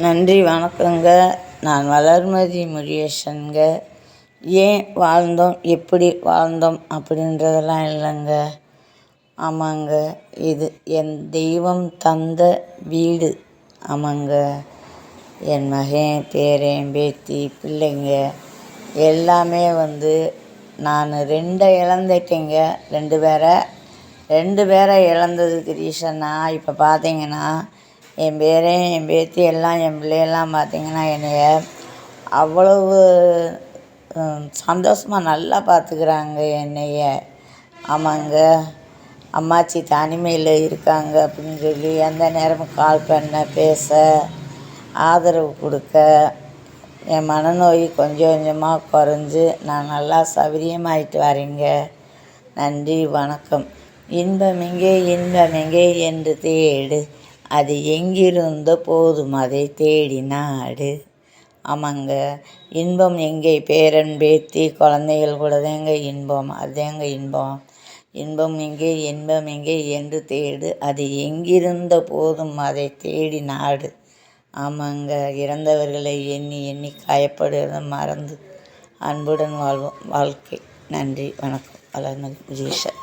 நன்றி வணக்கங்க. நான் வளர்மதி முருகேசனுங்க. ஏன் வாழ்ந்தோம், எப்படி வாழ்ந்தோம் அப்படின்றதெல்லாம் இல்லைங்க. ஆமாங்க, இது என் தெய்வம் தந்த வீடு. ஆமாங்க, என் மகன், பேரன், பேத்தி, பிள்ளைங்க எல்லாமே நான் 2 இழந்துட்டேங்க. 2 பேரை இழந்ததுக்கு ரீசன்னா இப்போ பார்த்தீங்கன்னா, என் பேரன், என் பேத்தி எல்லாம், என் பிள்ளையெல்லாம் பார்த்தீங்கன்னா என்னைய அவ்வளவு சந்தோஷமாக நல்லா பார்த்துக்கிறாங்க என்னைய. ஆமாங்க, அம்மாச்சி தனிமையில் இருக்காங்க அப்படின்னு சொல்லி எந்த நேரமும் கால் பண்ண, பேச, ஆதரவு கொடுக்க, என் மனநோய் கொஞ்சம் கொஞ்சமாக குறைஞ்சி நான் நல்லா சௌகரியமாயிட்டு வரேங்க. நன்றி வணக்கம். இன்பமெங்கே என்று தேடு, அது எங்கிருந்த போதும் அதை தேடி நாடு. ஆமாங்க, இன்பம் எங்கே? பேரன், பேத்தி, குழந்தைகள் கூட தாங்க இன்பம். அதுதாங்க இன்பம். இன்பம் எங்கே என்று தேடு, அது எங்கிருந்த போதும் அதை தேடி நாடு. ஆமாங்க, இறந்தவர்களை எண்ணி எண்ணி காயப்படுவதை மறந்து அன்புடன் வாழ்வோம். வாழ்க்கை. நன்றி வணக்கம். வளர்மதி முருகேசன்.